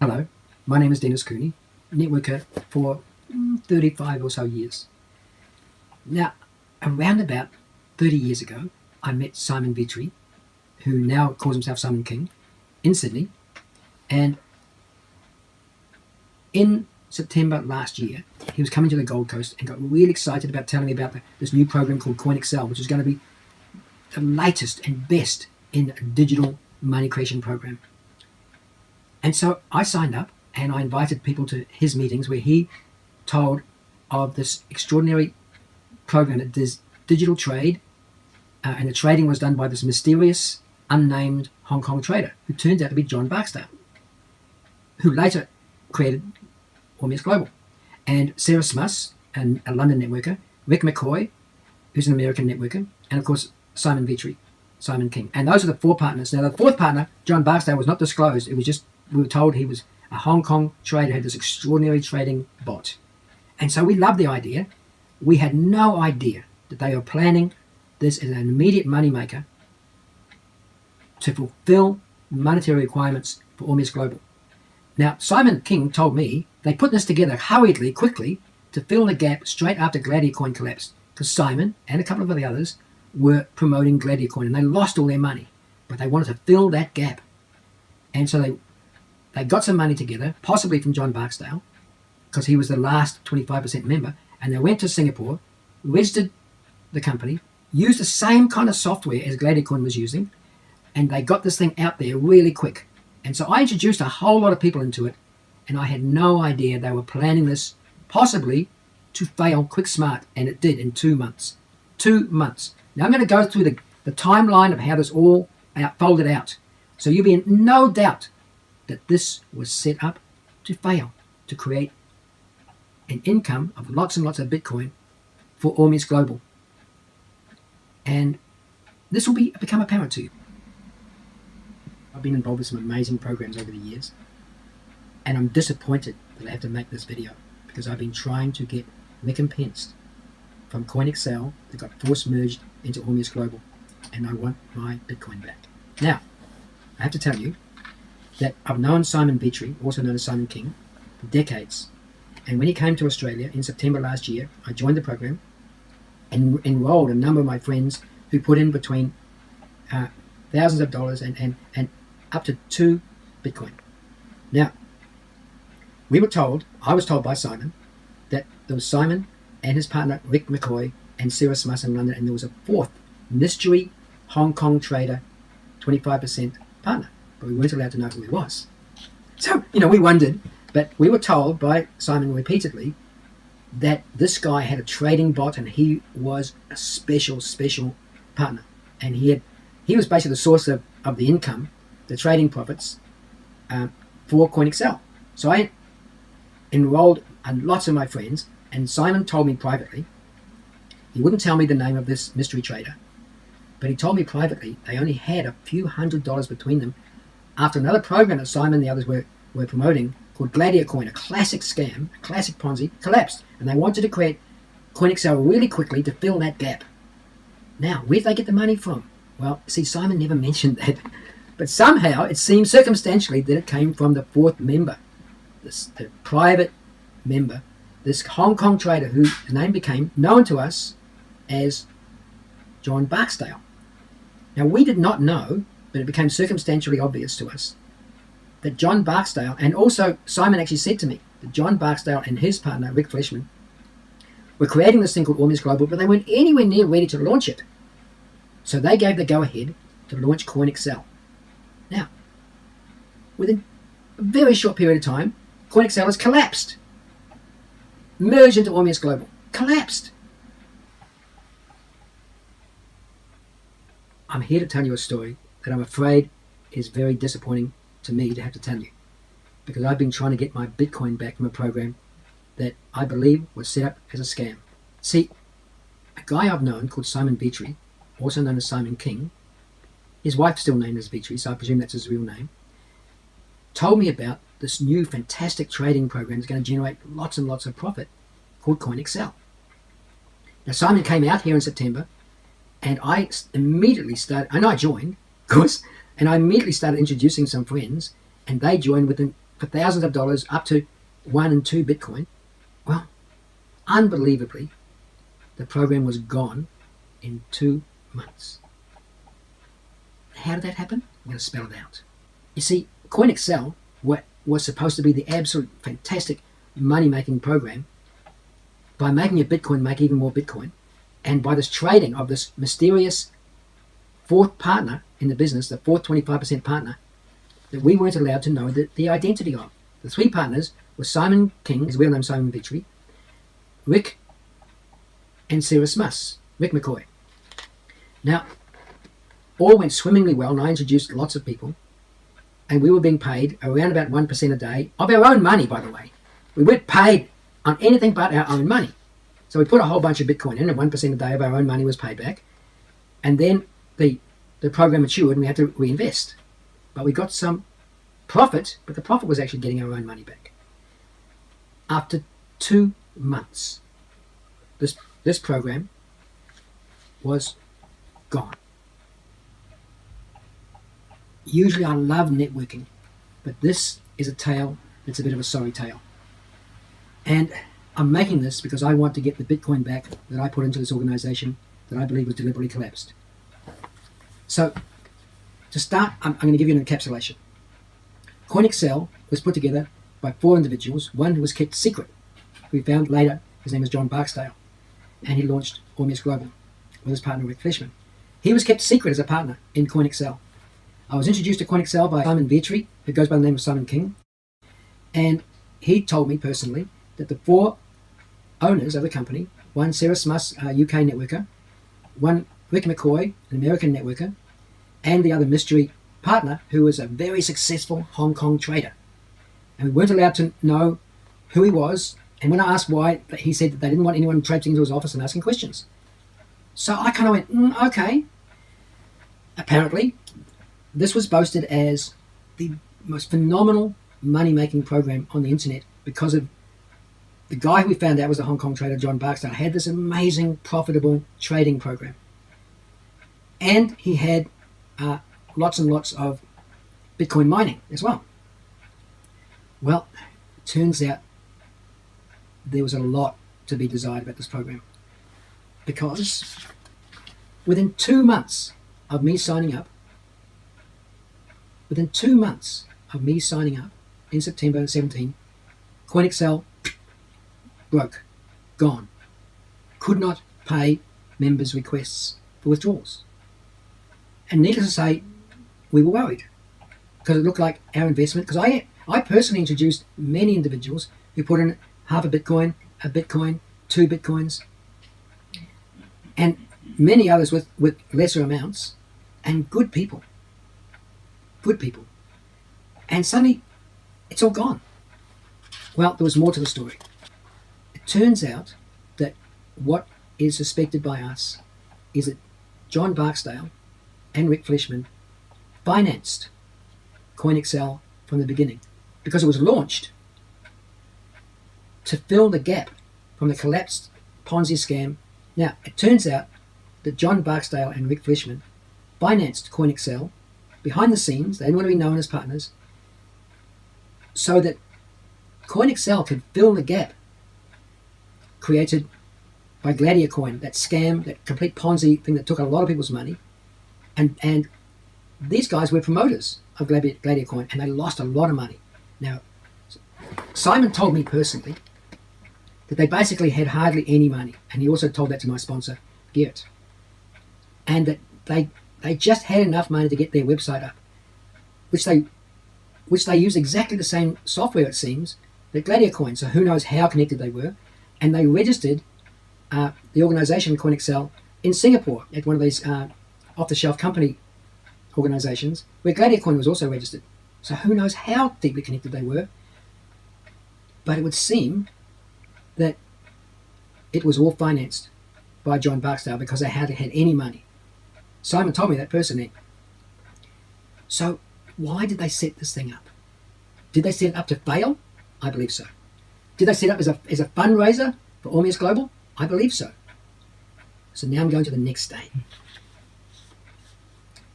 Hello, my name is Dennis Cooney, networker for 35 or so years. Now, around about 30 years ago, I met Simon Vitry, who now calls himself Simon King, in Sydney. And in September last year, he was coming to the Gold Coast and got really excited about telling me about this new program called Coinxl, which is going to be the latest and best in a digital money creation program. And so I signed up and I invited people to his meetings where he told of this extraordinary program that does digital trade, and the trading was done by this mysterious, unnamed Hong Kong trader who turns out to be John Barksdale, who later created Coinxl Global, and Sarah Smuss, a London networker, Rick McCoy, who's an American networker, and of course Simon Vitry, Simon King. And those are the four partners. Now the fourth partner, John Barksdale, was not disclosed. It was just, we were told he was a Hong Kong trader who had this extraordinary trading bot. And so we loved the idea. We had no idea that they were planning this as an immediate moneymaker to fulfill monetary requirements for Coinxl Global. Now, Simon King told me they put this together hurriedly, quickly, to fill the gap straight after Gladiator Coin collapsed, because Simon and a couple of the others were promoting Gladiator Coin and they lost all their money, but they wanted to fill that gap. And so they got some money together, possibly from John Barksdale, because he was the last 25% member, and they went to Singapore, registered the company, used the same kind of software as Gladiator Coin was using, and they got this thing out there really quick. And so I introduced a whole lot of people into it, and I had no idea they were planning this possibly to fail quick smart, and it did in 2 months. 2 months. Now I'm going to go through the timeline of how this all folded out. So you'll be in no doubt that this was set up to fail, to create an income of lots and lots of Bitcoin for Coinxl Global. And this will become apparent to you. I've been involved with some amazing programs over the years, and I'm disappointed that I have to make this video because I've been trying to get recompensed from Coinxl that got force merged into Coinxl Global, and I want my Bitcoin back. Now, I have to tell you that I've known Simon Vitry, also known as Simon King, for decades. And when he came to Australia in September last year, I joined the program and enrolled a number of my friends who put in between thousands of dollars and up to 2 Bitcoin. Now, I was told by Simon that there was Simon and his partner Rick McCoy and Sarah Smuss in London, and there was a fourth mystery Hong Kong trader, 25% partner, but we weren't allowed to know who he was. So, we wondered, but we were told by Simon repeatedly that this guy had a trading bot and he was a special partner, and he was basically the source of the income, the trading profits for Coinxl. So I enrolled lots of my friends, and Simon told me privately, he wouldn't tell me the name of this mystery trader, but he told me privately they only had a few $100s between them after another program that Simon and the others were promoting called Gladiator Coin, a classic scam, a classic Ponzi, collapsed, and they wanted to create Coinxl really quickly to fill that gap. Now, where'd they get the money from? Well, see, Simon never mentioned that, but somehow it seems circumstantially that it came from the fourth member, the private member, this Hong Kong trader whose name became known to us as John Barksdale. Now, we did not know, but it became circumstantially obvious to us that John Barksdale, and also Simon actually said to me that John Barksdale and his partner, Rick Fleshman, were creating this thing called Coinxl Global, but they weren't anywhere near ready to launch it. So they gave the go-ahead to launch Coinxl. Now, within a very short period of time, Coinxl has collapsed. Merged into Coinxl Global. Collapsed. I'm here to tell you a story that I'm afraid is very disappointing to me to have to tell you, because I've been trying to get my Bitcoin back from a program that I believe was set up as a scam. See, a guy I've known called Simon Vitry, also known as Simon King, his wife's still named as Vitry, so I presume that's his real name, told me about this new fantastic trading program that's going to generate lots and lots of profit called Coinxl. Now, Simon came out here in September, and I immediately started, and I joined, of course, and I immediately started introducing some friends, and they joined within for thousands of dollars up to 1 and 2 Bitcoin. Well, unbelievably, the program was gone in 2 months. How did that happen? I'm going to spell it out. You see, Coinxl was supposed to be the absolute fantastic money-making program by making a Bitcoin make even more Bitcoin, and by this trading of this mysterious fourth partner in the business, the fourth 25% partner, that we weren't allowed to know the identity of. The 3 partners were Simon King, his well-known Simon Victory, Rick, and Sarah Smuss, Rick McCoy. Now, all went swimmingly well, and I introduced lots of people, and we were being paid around about 1% a day of our own money, by the way. We weren't paid on anything but our own money. So we put a whole bunch of Bitcoin in, and 1% a day of our own money was paid back. And then the program matured, and we had to reinvest. But we got some profit, but the profit was actually getting our own money back. After 2 months, this program was gone. Usually I love networking, but this is a tale that's a bit of a sorry tale. And I'm making this because I want to get the Bitcoin back that I put into this organization that I believe was deliberately collapsed. So, to start, I'm going to give you an encapsulation. Coinxl was put together by 4 individuals, one who was kept secret. We found later his name was John Barksdale, and he launched Coinxl Global with his partner Rick Fleshman. He was kept secret as a partner in Coinxl. I was introduced to Coinxl by Simon Victory, who goes by the name of Simon King, and he told me personally that the 4 owners of the company, one Sarah Smuss, a UK networker, one Rick McCoy, an American networker, and the other mystery partner who was a very successful Hong Kong trader. And we weren't allowed to know who he was, and when I asked why, he said that they didn't want anyone traipsing into his office and asking questions. So I kind of went, okay. Apparently, this was boasted as the most phenomenal money-making program on the internet because of the guy who we found out was the Hong Kong trader, John Barksdale, had this amazing, profitable trading program. And he had lots and lots of Bitcoin mining as well. Well, it turns out there was a lot to be desired about this program, because within 2 months of me signing up, in September 17, Coinxl broke, gone, could not pay members' requests for withdrawals. And needless to say, we were worried because it looked like our investment, because I personally introduced many individuals who put in half a Bitcoin, 2 Bitcoins, and many others with lesser amounts, and good people. And suddenly, it's all gone. Well, there was more to the story. It turns out that what is suspected by us is that John Barksdale and Rick Fleshman financed Coinxl from the beginning, because it was launched to fill the gap from the collapsed Ponzi scam. Now, it turns out that John Barksdale and Rick Fleshman financed Coinxl behind the scenes. They didn't want to be known as partners, so that Coinxl could fill the gap created by Gladiator Coin, that scam, that complete Ponzi thing that took a lot of people's money. And these guys were promoters of Gladiator Coin, and they lost a lot of money. Now, Simon told me personally that they basically had hardly any money, and he also told that to my sponsor, Garrett, and that they just had enough money to get their website up, which they use exactly the same software, it seems, that Gladiator Coin. So who knows how connected they were, and they registered the organization Coinxl in Singapore at one of these off-the-shelf company organizations where Gladiator Coin was also registered. So who knows how deeply connected they were, but it would seem that it was all financed by John Barksdale because they hardly had any money. Simon told me that personally. So why did they set this thing up? Did they set it up to fail? I believe so. Did they set it up as a fundraiser for Coinxl Global? I believe so. So now I'm going to the next stage.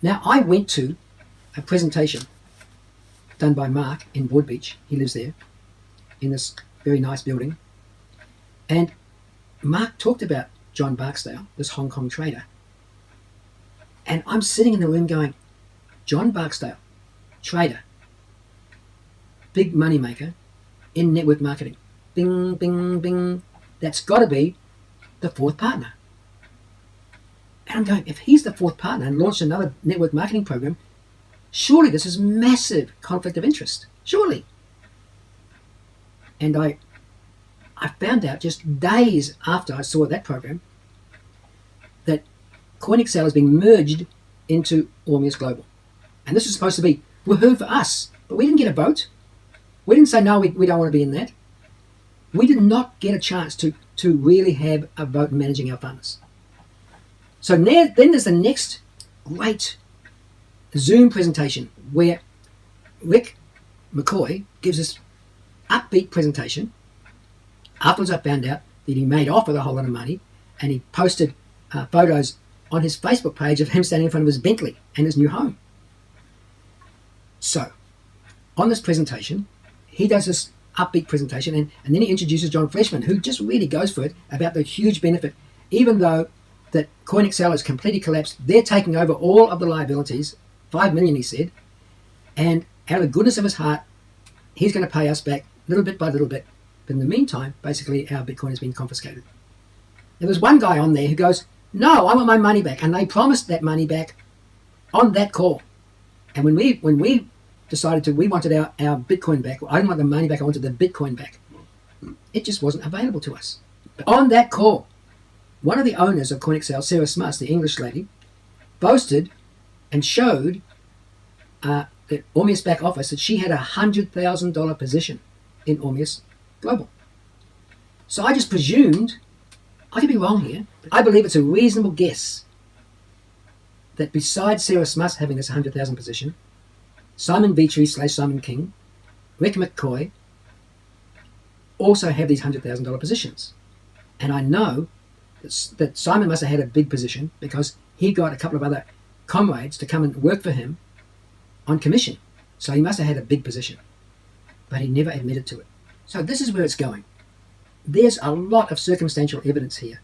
Now, I went to a presentation done by Mark in Broadbeach. He lives there in this very nice building. And Mark talked about John Barksdale, this Hong Kong trader. And I'm sitting in the room going, John Barksdale, trader, big money maker in network marketing. Bing, bing, bing. That's got to be the fourth partner. And I'm going, if he's the fourth partner and launched another network marketing program, surely this is massive conflict of interest. Surely. And I found out just days after I saw that program that Coinxl is being merged into Ormius Global. And this is supposed to be woohoo for us. But we didn't get a vote. We didn't say, no, we don't want to be in that. We did not get a chance to really have a vote in managing our funds. So then there's the next great Zoom presentation where Rick McCoy gives this upbeat presentation. Afterwards, I found out that he made off with a whole lot of money, and he posted photos on his Facebook page of him standing in front of his Bentley and his new home. So, on this presentation, he does this upbeat presentation, and then he introduces John Freshman, who just really goes for it about the huge benefit, even though that Coinxl has completely collapsed. They're taking over all of the liabilities, 5 million, he said, and out of the goodness of his heart, he's going to pay us back little bit by little bit. But in the meantime, basically, our Bitcoin has been confiscated. There was one guy on there who goes, no, I want my money back. And they promised that money back on that call. And when we decided we wanted our Bitcoin back, I didn't want the money back, I wanted the Bitcoin back. It just wasn't available to us. But on that call, one of the owners of Coinxl, Sarah Smuss, the English lady, boasted and showed the Ormius back office that she had a $100,000 position in Ormius Global. So I just presumed, I could be wrong here, but I believe it's a reasonable guess that besides Sarah Smuss having this 100,000 position, Simon Vitry / Simon King, Rick McCoy also have these $100,000 positions. And I know that Simon must have had a big position because he got a couple of other comrades to come and work for him on commission. So he must have had a big position, but he never admitted to it. So this is where it's going. There's a lot of circumstantial evidence here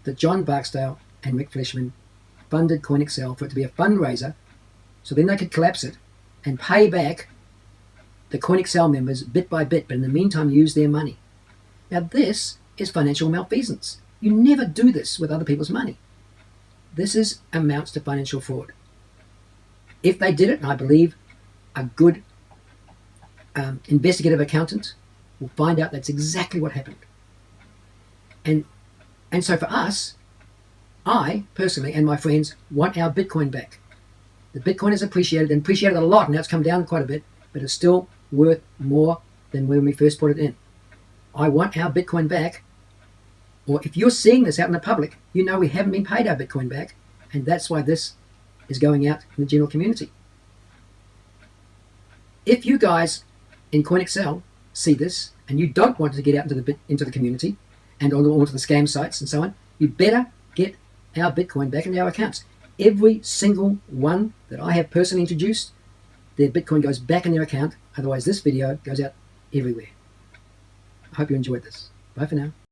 that John Barksdale and Rick Fleshman funded Coinxl for it to be a fundraiser so then they could collapse it and pay back the Coinxl members bit by bit, but in the meantime use their money. Now this is financial malfeasance. You never do this with other people's money. This amounts to financial fraud. If they did it, and I believe a good investigative accountant will find out that's exactly what happened. And so for us, I personally and my friends want our Bitcoin back. The Bitcoin has appreciated and appreciated a lot. Now it's come down quite a bit, but it's still worth more than when we first put it in. I want our Bitcoin back. Or if you're seeing this out in the public, you know we haven't been paid our Bitcoin back, and that's why this is going out in the general community. If you guys in Coinxl see this and you don't want to get out into the community and onto the scam sites and so on, you better get our Bitcoin back in our accounts. Every single one that I have personally introduced, their Bitcoin goes back in their account. Otherwise, this video goes out everywhere. I hope you enjoyed this. Bye for now.